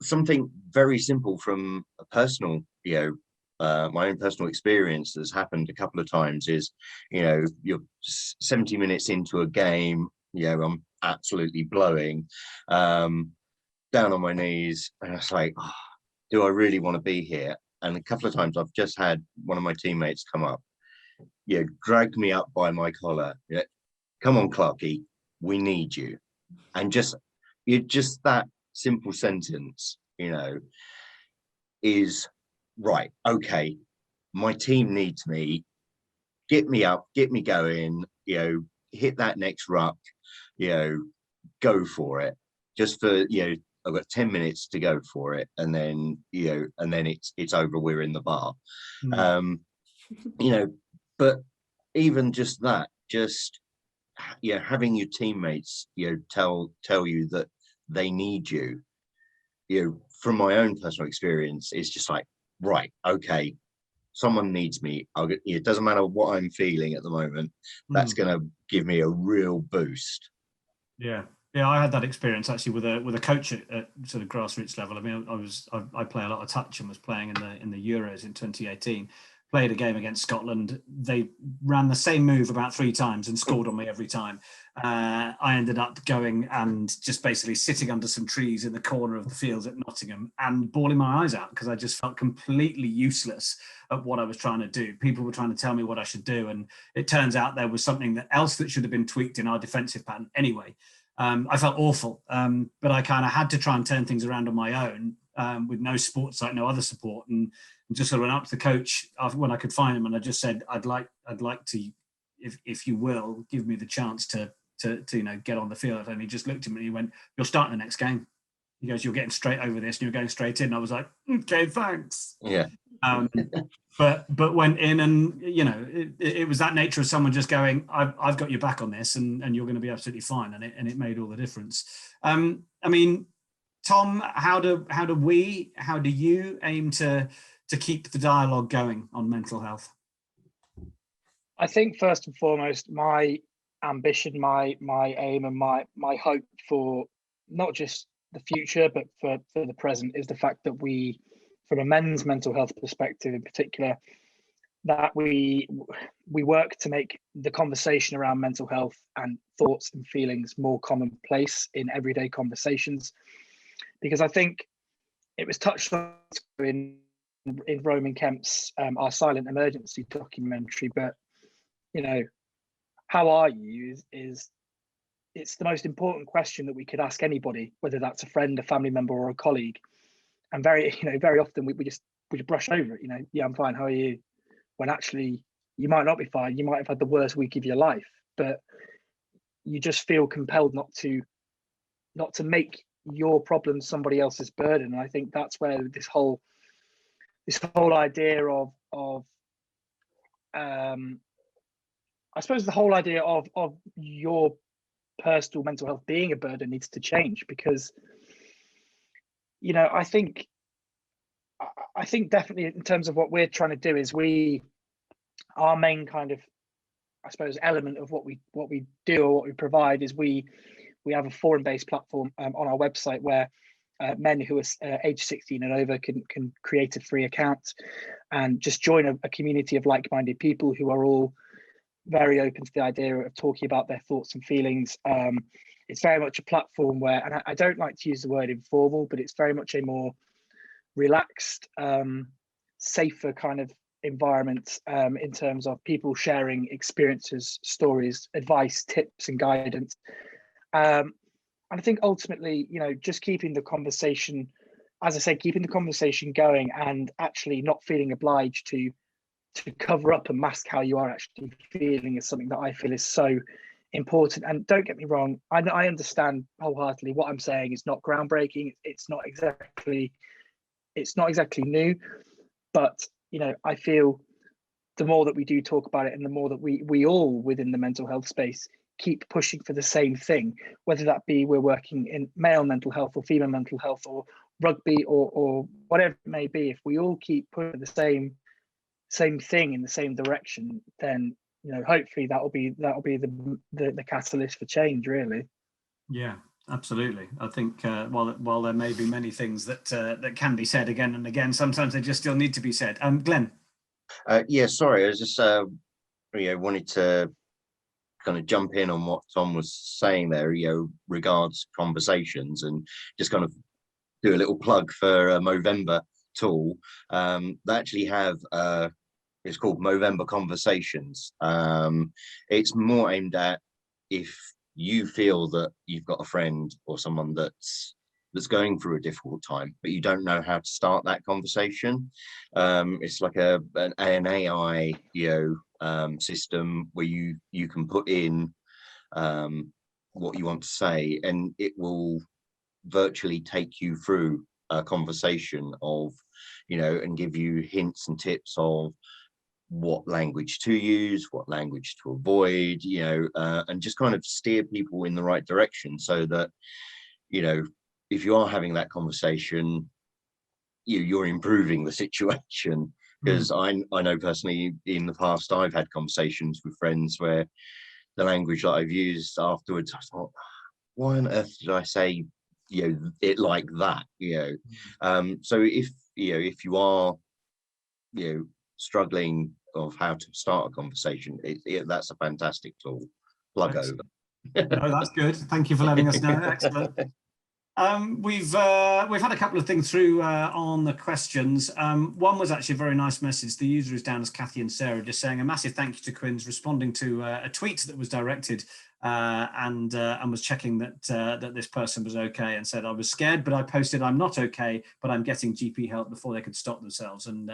something very simple from a personal, my own personal experience that's happened a couple of times is, you're 70 minutes into a game, I'm absolutely blowing, down on my knees, and it's like, oh, do I really want to be here? And a couple of times I've just had one of my teammates come up, drag me up by my collar, come on, Clarky, we need you. And just that simple sentence, is right. Okay, my team needs me. Get me up, get me going. Hit that next ruck. Go for it. Just for I've got 10 minutes to go for it, and then it's over. We're in the bar. But even just that, having your teammates tell you that they need you, from my own personal experience, it's just like, right, okay, someone needs me. It doesn't matter what I'm feeling at the moment, that's going to give me a real boost. Yeah, I had that experience actually with a coach at sort of grassroots level. I mean, I play a lot of touch and was playing in the Euros in 2018. Played a game against Scotland. They ran the same move about 3 times and scored on me every time. I ended up going and just basically sitting under some trees in the corner of the fields at Nottingham and bawling my eyes out because I just felt completely useless at what I was trying to do. People were trying to tell me what I should do, and it turns out there was something else that should have been tweaked in our defensive pattern anyway. I felt awful, but I kind of had to try and turn things around on my own with no support site, no other support, and just sort of went up to the coach when I could find him, and I just said, I'd like to, if you will, give me the chance to get on the field. And he just looked at me and he went, "You're starting the next game." He goes, "You're getting straight over this and you're going straight in." And I was like, "Okay, thanks." Yeah. But went in, and it was that nature of someone just going, I've got your back on this, and you're going to be absolutely fine, and it made all the difference. I mean, Tom, how do you aim to keep the dialogue going on mental health? I think first and foremost, my ambition, my aim, and my hope for not just the future, but for the present, is the fact that we, from a men's mental health perspective in particular, that we work to make the conversation around mental health and thoughts and feelings more commonplace in everyday conversations. Because I think it was touched on in Roman Kemp's Our Silent Emergency documentary, but how are you is it's the most important question that we could ask anybody, whether that's a friend, a family member, or a colleague. And very often we just brush over it. Yeah, I'm fine. How are you? When actually you might not be fine. You might have had the worst week of your life, but you just feel compelled not to make your problem somebody else's burden. And I think that's where this whole idea of I suppose the whole idea of your personal mental health being a burden needs to change, because I think definitely in terms of what we're trying to do is our main kind of, I suppose, element of what we do or what we provide is we have a forum-based platform on our website where men who are age 16 and over can create a free account and just join a community of like-minded people who are all very open to the idea of talking about their thoughts and feelings. It's very much a platform where, and I don't like to use the word informal, but it's very much a more relaxed, safer kind of environment in terms of people sharing experiences, stories, advice, tips, and guidance. And I think ultimately, just keeping the conversation, as I said, keeping the conversation going and actually not feeling obliged to cover up and mask how you are actually feeling is something that I feel is so important. And don't get me wrong, I understand wholeheartedly what I'm saying is not groundbreaking. It's not exactly new, but I feel the more that we do talk about it, and the more that we all within the mental health space keep pushing for the same thing, whether that be we're working in male mental health or female mental health or rugby or whatever it may be, if we all keep pushing the same thing in the same direction, then hopefully that'll be the catalyst for change, really. Yeah, absolutely. I think while there may be many things that can be said again and again, sometimes they just still need to be said. Glenn. Yeah, sorry, I was just wanted to kind of jump in on what Tom was saying there, regards conversations, and just kind of do a little plug for a Movember tool. They actually have it's called Movember Conversations. It's more aimed at if you feel that you've got a friend or someone that's going through a difficult time, but you don't know how to start that conversation. It's like an AI system where you can put in what you want to say, and it will virtually take you through a conversation of and give you hints and tips of what language to use, what language to avoid, and just kind of steer people in the right direction, so that if you are having that conversation, you're improving the situation. Because I know personally in the past I've had conversations with friends where the language that I've used afterwards, I thought, why on earth did I say it like that? So if you are struggling of how to start a conversation, that's a fantastic tool. Plug over. No, that's good. Thank you for letting us know. Excellent. We've had a couple of things through on the questions. One was actually a very nice message. The user is down as Kathy and Sarah, just saying a massive thank you to Quins, responding to a tweet that was directed and was checking that this person was okay, and said, I was scared, but I posted I'm not okay, but I'm getting GP help before they could stop themselves. And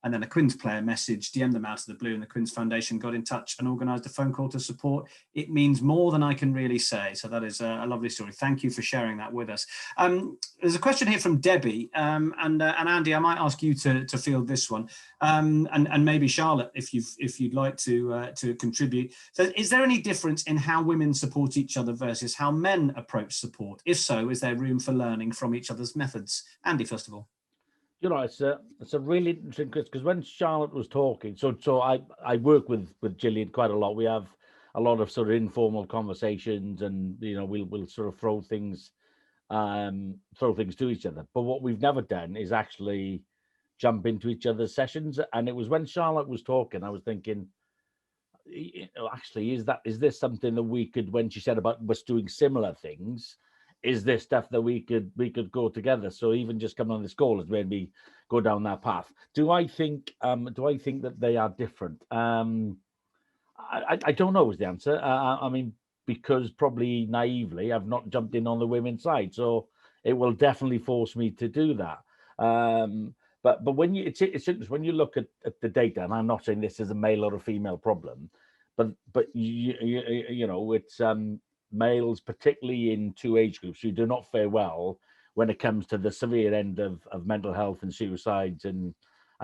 then a Quins player message DM'd them out of the blue, and the Quins Foundation got in touch and organised a phone call to support. It means more than I can really say. So that is a lovely story. Thank you for sharing that with us. There's a question here from Debbie, and Andy, I might ask you to field this one, and maybe Charlotte, if you'd like to contribute. So, is there any difference in how women support each other versus how men approach support? If so, is there room for learning from each other's methods? Andy, first of all. It's a really interesting question, because when Charlotte was talking, so I work with Gillian quite a lot. We have a lot of sort of informal conversations, and we'll sort of throw things to each other. But what we've never done is actually jump into each other's sessions. And it was when Charlotte was talking, I was thinking, actually, is this something that we could, when she said about us doing similar things, is this stuff that we could go together? So even just coming on this call has made me go down that path. Do I think that they are different? I don't know is the answer. I mean, because probably naively, I've not jumped in on the women's side, so it will definitely force me to do that. But when it's interesting when you look at the data, and I'm not saying this is a male or a female problem, but it's males, particularly in two age groups, who do not fare well when it comes to the severe end of mental health and suicides and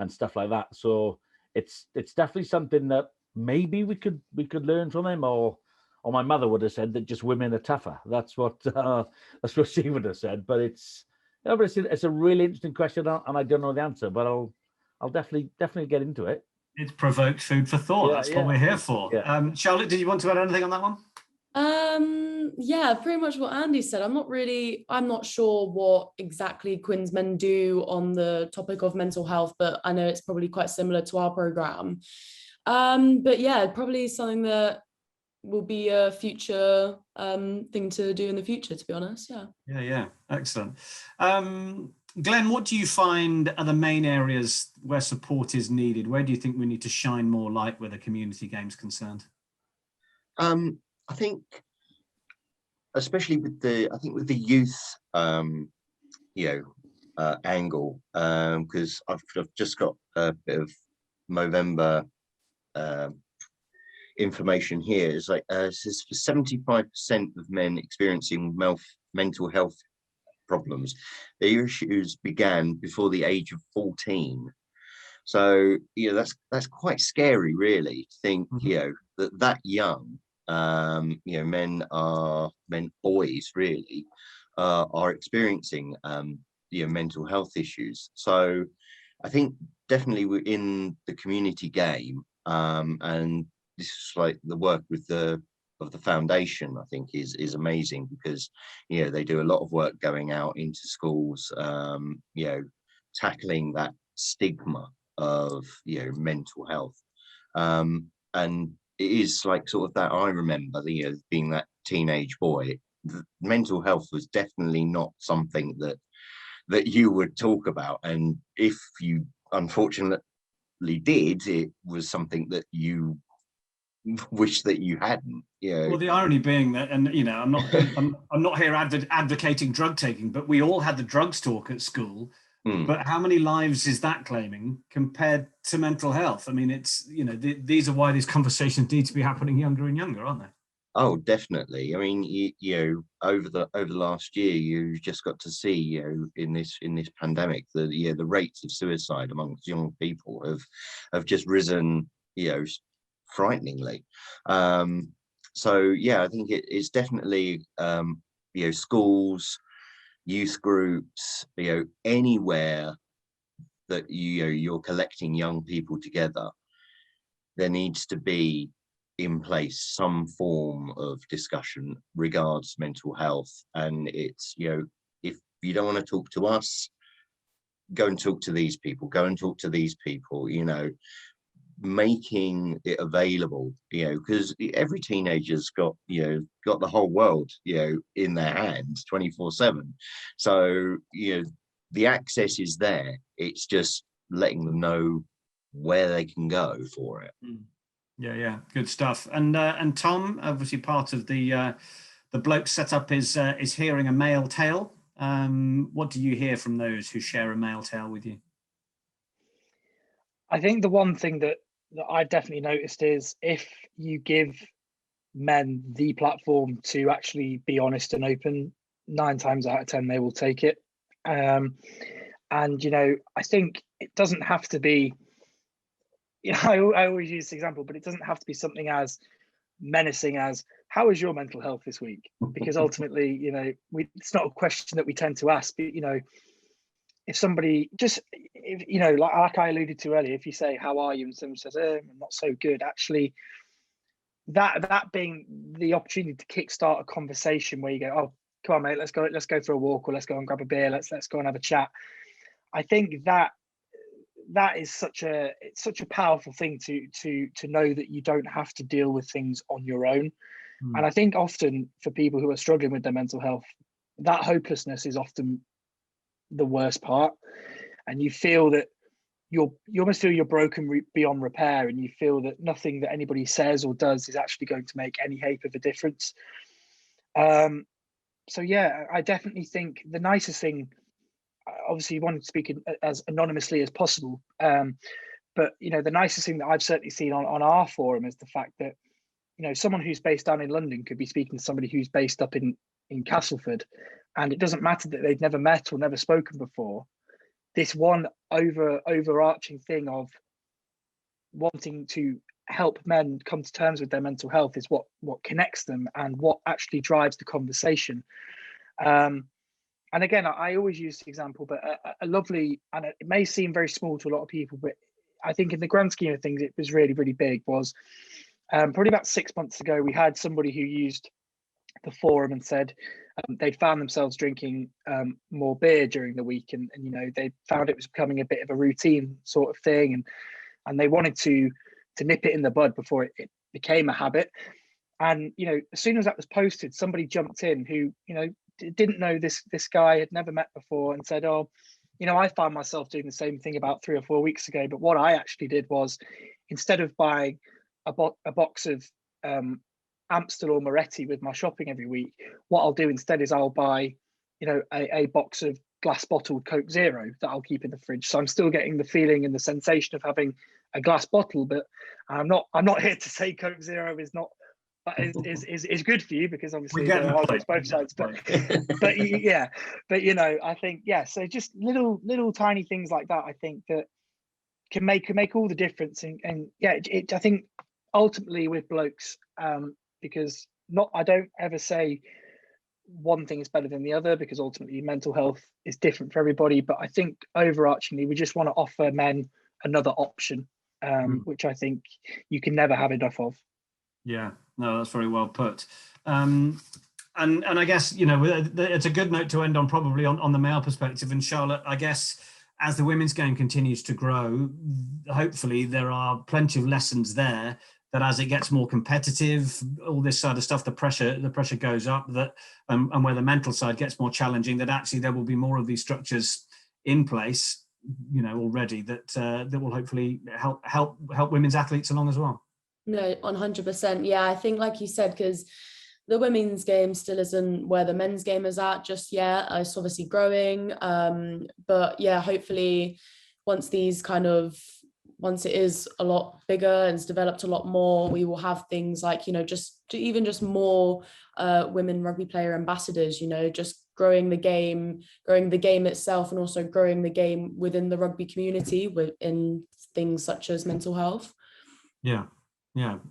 stuff like that. So it's definitely something that maybe we could learn from them, or my mother would have said that just women are tougher. That's what she would have said. But it's a really interesting question, and I don't know the answer, but I'll definitely get into it. It's provoked food for thought. That's what we're here for. Yeah. Charlotte, did you want to add anything on that one? Yeah, pretty much what Andy said. I'm not sure what exactly Quins Men do on the topic of mental health, but I know it's probably quite similar to our program. But yeah, probably something that will be a future thing to do in the future, to be honest. Yeah, excellent. Glenn, what do you find are the main areas where support is needed? Where do you think we need to shine more light where the community game's concerned? I think, especially with the youth, angle, because I've just got a bit of Movember information here. It's like it says for 75% of men experiencing mental health problems, their issues began before the age of 14. So, that's quite scary, really, to think, Mhm. that young, boys really, are experiencing, mental health issues. So I think definitely we're in the community game, and this is like the work with the foundation, I think is amazing, because they do a lot of work going out into schools, tackling that stigma of mental health, and it is like sort of that. I remember being that teenage boy, mental health was definitely not something that you would talk about, and if you unfortunately did, it was something that you wish that you hadn't. Well, the irony being that, and I'm not here advocating drug taking, but we all had the drugs talk at school. But how many lives is that claiming compared to mental health? I mean, it's these are why these conversations need to be happening younger and younger, aren't they? Oh, definitely. I mean, over the last year, you just got to see, in this pandemic, the rates of suicide amongst young people have just risen, frighteningly. So yeah, I think it's definitely, schools, youth groups, anywhere that you're collecting young people together, there needs to be in place some form of discussion regards mental health. And it's, if you don't want to talk to us, go and talk to these people, making it available, because every teenager's got the whole world in their hands 24/7. So the access is there, it's just letting them know where they can go for it. Yeah, good stuff. And Tom, obviously part of the blokes setup is hearing a male tale. What do you hear from those who share a male tale with you? I think the one thing that I've definitely noticed is if you give men the platform to actually be honest and open, 9 times out of 10 they will take it. And I think it doesn't have to be, I always use this example, but it doesn't have to be something as menacing as, how is your mental health this week? Because ultimately, it's not a question that we tend to ask, but if somebody like I alluded to earlier, if you say, how are you? And someone says, I'm not so good. Actually, that being the opportunity to kickstart a conversation where you go, oh, come on, mate, let's go for a walk, or let's go and grab a beer. Let's go and have a chat. I think that is such a powerful thing to know that you don't have to deal with things on your own. And I think often for people who are struggling with their mental health, that hopelessness is often the worst part, and you feel that you almost feel you're broken beyond repair, and you feel that nothing that anybody says or does is actually going to make any heap of a difference. So yeah, I definitely think the nicest thing, obviously you want to speak as anonymously as possible, but the nicest thing that I've certainly seen on our forum is the fact that someone who's based down in London could be speaking to somebody who's based up in Castleford, and it doesn't matter that they've never met or never spoken before. This one overarching thing of wanting to help men come to terms with their mental health is what connects them and what actually drives the conversation. And again, I always use the example, but a lovely, and it may seem very small to a lot of people, but I think in the grand scheme of things, it was really, really big, was probably about 6 months ago, we had somebody who used the forum and said they'd found themselves drinking more beer during the week, and they found it was becoming a bit of a routine sort of thing, and they wanted to nip it in the bud before it became a habit. And as soon as that was posted, somebody jumped in who didn't know this guy, had never met before, and said, oh, I found myself doing the same thing about 3 or 4 weeks ago, but what I actually did was, instead of buying a box of Amstel or Moretti with my shopping every week, what I'll do instead is I'll buy a box of glass bottled Coke Zero that I'll keep in the fridge, so I'm still getting the feeling and the sensation of having a glass bottle. But I'm not here to say Coke Zero is not is good for you, because obviously there are arguments both sides, but yeah, but I think so just little tiny things like that, I think that can make all the difference. And yeah, I think ultimately with blokes, because I don't ever say one thing is better than the other, because ultimately mental health is different for everybody. But I think overarchingly, we just want to offer men another option, which I think you can never have enough of. Yeah, no, that's very well put. And I guess, you know, it's a good note to end on, probably on the male perspective. And Charlotte, I guess, as the women's game continues to grow, hopefully there are plenty of lessons there that as it gets more competitive, all this sort of stuff, the pressure goes up, that and where the mental side gets more challenging, that actually there will be more of these structures in place, you know, already that will hopefully help women's athletes along as well. No, 100%. Yeah, I think like you said, because the women's game still isn't where the men's game is at just yet. It's obviously growing. But yeah, hopefully once it is a lot bigger and it's developed a lot more, we will have things like, you know, just more women rugby player ambassadors, you know, just growing the game itself, and also growing the game within the rugby community in things such as mental health. Yeah,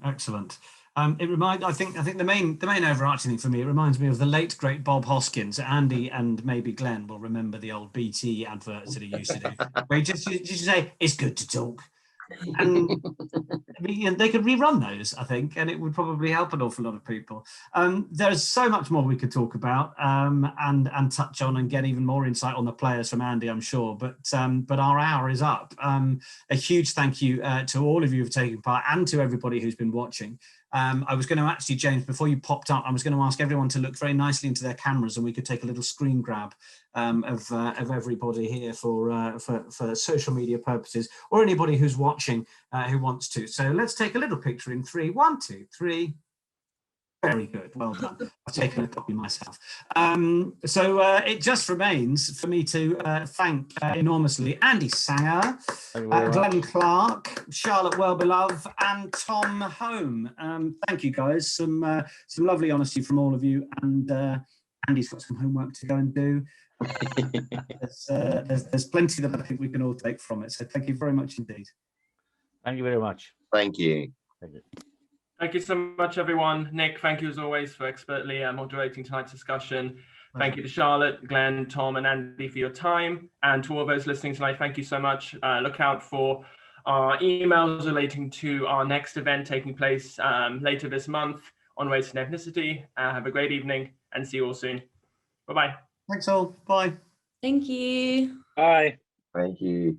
excellent. I think the main overarching thing for me, it reminds me of the late great Bob Hoskins. Andy and maybe Glenn will remember the old BT adverts that he used to do, where he just say, "It's good to talk." And they could rerun those, I think, and it would probably help an awful lot of people. There's so much more we could talk about and touch on and get even more insight on the players from Andy, I'm sure. But our hour is up. A huge thank you to all of you who've taken part, and to everybody who's been watching. I was going to actually, James, before you popped up, I was going to ask everyone to look very nicely into their cameras, and we could take a little screen grab of everybody here for social media purposes, or anybody who's watching who wants to. So let's take a little picture in 3. 1, 2, 3. Very good. Well done. I've taken a copy myself. So it just remains for me to thank enormously Andy Sanger, Glenn Clark, Charlotte Wellbelove, and Tom Home. Thank you, guys. Some lovely honesty from all of you. And Andy's got some homework to go and do. There's plenty that I think we can all take from it. So thank you very much indeed. Thank you very much. Thank you. Thank you. Thank you so much, everyone. Nick, thank you as always for expertly moderating tonight's discussion. Thank you to Charlotte, Glenn, Tom, and Andy for your time. And to all those listening tonight, thank you so much. Look out for our emails relating to our next event taking place later this month on race and ethnicity. Have a great evening and see you all soon. Bye-bye. Thanks all. Bye. Thank you. Bye. Thank you.